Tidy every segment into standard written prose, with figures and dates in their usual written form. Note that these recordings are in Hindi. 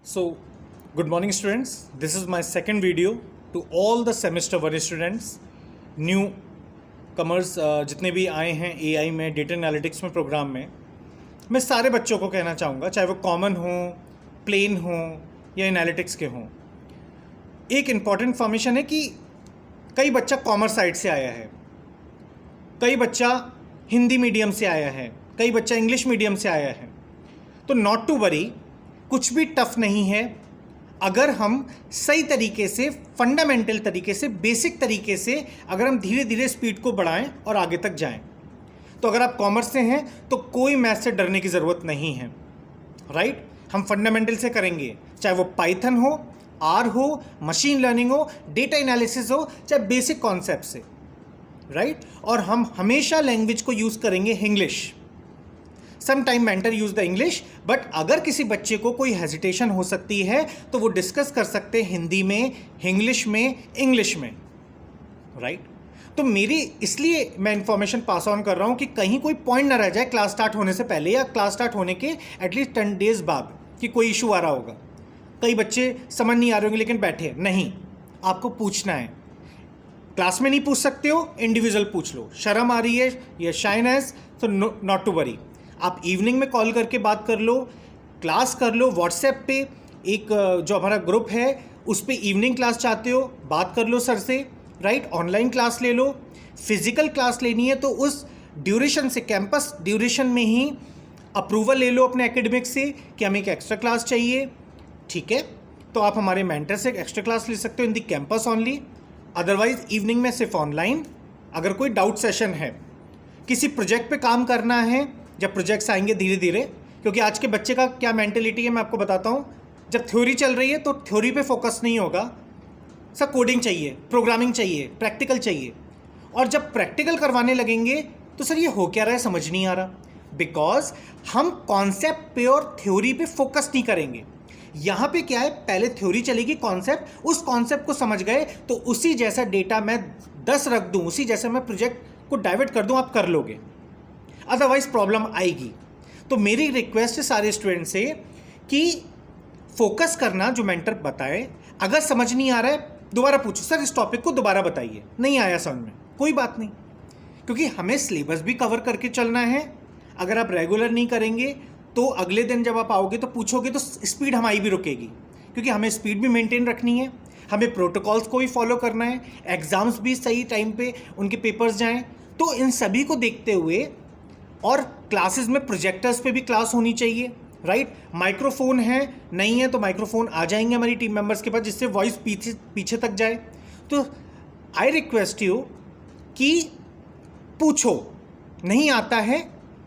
So, good morning, students. This is my second video to all the semester 1 students, new commerce जितने भी आए हैं AI में, डेटा एनालिटिक्स में, प्रोग्राम में। मैं सारे बच्चों को कहना चाहूँगा, चाहे वो कॉमन हो, प्लेन हो या एनालिटिक्स के हों। एक इम्पॉर्टेंट इन्फॉर्मेशन है कि कई बच्चा कॉमर्स साइड से आया है, कई बच्चा हिंदी मीडियम से आया है, कई बच्चा इंग्लिश मीडियम से आया है। तो नॉट टू वरी, कुछ भी टफ नहीं है अगर हम सही तरीके से, फंडामेंटल तरीके से, बेसिक तरीके से अगर हम धीरे धीरे स्पीड को बढ़ाएं और आगे तक जाएं। तो अगर आप कॉमर्स से हैं तो कोई मैथ से डरने की ज़रूरत नहीं है, राइट। हम फंडामेंटल से करेंगे, चाहे वो पाइथन हो, आर हो, मशीन लर्निंग हो, डेटा एनालिसिस हो, चाहे बेसिक कॉन्सेप्ट से, राइट। और हम हमेशा लैंग्वेज को यूज़ करेंगे English. Some time mentor use the English, but अगर किसी बच्चे को कोई हेजिटेशन हो सकती है तो वो डिस्कस कर सकते हैं हिंदी में, इंग्लिश में, इंग्लिश में, राइट। तो मेरी इसलिए मैं इंफॉर्मेशन पास ऑन कर रहा हूँ कि कहीं कोई पॉइंट ना रह जाए क्लास स्टार्ट होने से पहले या क्लास स्टार्ट होने के एटलीस्ट 10 डेज बाद कि कोई इशू आ रहा होगा। कई बच्चे समझ नहीं आ रहे होंगे लेकिन बैठे नहीं, आपको पूछना है। क्लास में नहीं पूछ सकते हो, इंडिविजुअल पूछ लो। शर्म आ रही है या शाइनेस, तो नॉट टू वरी, आप इवनिंग में कॉल करके बात कर लो, क्लास कर लो। व्हाट्सएप पे एक जो हमारा ग्रुप है उस पे इवनिंग क्लास चाहते हो, बात कर लो सर से, राइट। ऑनलाइन क्लास ले लो, फिजिकल क्लास लेनी है तो उस ड्यूरेशन से, कैंपस ड्यूरेशन में ही अप्रूवल ले लो अपने एकेडमिक से कि हमें एक एक्स्ट्रा क्लास चाहिए, ठीक है। तो आप हमारे मेंटर से एक्स्ट्रा क्लास ले सकते हो इन दी कैंपस ऑनली। अदरवाइज इवनिंग में सिर्फ ऑनलाइन। अगर कोई डाउट सेशन है, किसी प्रोजेक्ट पे काम करना है, जब प्रोजेक्ट्स आएंगे धीरे धीरे, क्योंकि आज के बच्चे का क्या मेंटेलिटी है मैं आपको बताता हूँ। जब थ्योरी चल रही है तो थ्योरी पे फोकस नहीं होगा, सर कोडिंग चाहिए, प्रोग्रामिंग चाहिए, प्रैक्टिकल चाहिए। और जब प्रैक्टिकल करवाने लगेंगे तो सर ये हो क्या रहा है, समझ नहीं आ रहा, बिकॉज हम कॉन्सेप्ट पे और थ्योरी पे फोकस नहीं करेंगे। यहाँ पे क्या है, पहले थ्योरी चलेगी, कॉन्सेप्ट, उस कॉन्सेप्ट को समझ गए तो उसी जैसा डेटा मैं 10 रख दूँ, उसी जैसे मैं प्रोजेक्ट को डाइवर्ट कर दूँ, आप कर लोगे। अदरवाइज प्रॉब्लम आएगी। तो मेरी रिक्वेस्ट है सारे स्टूडेंट से कि फोकस करना, जो मेंटर बताए। अगर समझ नहीं आ रहा है दोबारा पूछो, सर इस टॉपिक को दोबारा बताइए, नहीं आया समझ में, कोई बात नहीं, क्योंकि हमें सिलेबस भी कवर करके चलना है। अगर आप रेगुलर नहीं करेंगे तो अगले दिन जब आप आओगे तो पूछोगे तो स्पीड हमारी भी रुकेगी, क्योंकि हमें स्पीड भी मेंटेन रखनी है, हमें प्रोटोकॉल्स को भी फॉलो करना है, एग्जाम्स भी सही टाइम पे उनके पेपर्स जाएं। तो इन सभी को देखते हुए, और क्लासेस में प्रोजेक्टर्स पे भी क्लास होनी चाहिए, राइट। माइक्रोफोन है, नहीं है तो माइक्रोफोन आ जाएंगे हमारी टीम मेंबर्स के पास, जिससे वॉइस पीछे तक जाए। तो आई रिक्वेस्ट यू कि पूछो, नहीं आता है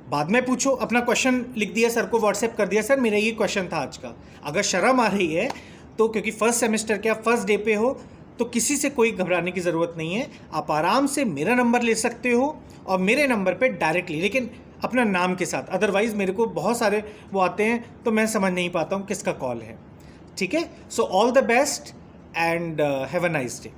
बाद में पूछो। अपना क्वेश्चन लिख दिया, सर को व्हाट्सएप कर दिया, सर मेरा ये क्वेश्चन था आज का। अगर शर्म आ रही है तो, क्योंकि फर्स्ट सेमेस्टर के आप फर्स्ट डे पे हो, तो किसी से कोई घबराने की ज़रूरत नहीं है। आप आराम से मेरा नंबर ले सकते हो और मेरे नंबर पे डायरेक्टली, लेकिन अपना नाम के साथ। अदरवाइज़ मेरे को बहुत सारे वो आते हैं तो मैं समझ नहीं पाता हूँ किसका कॉल है, ठीक है। So all the best and have a nice day.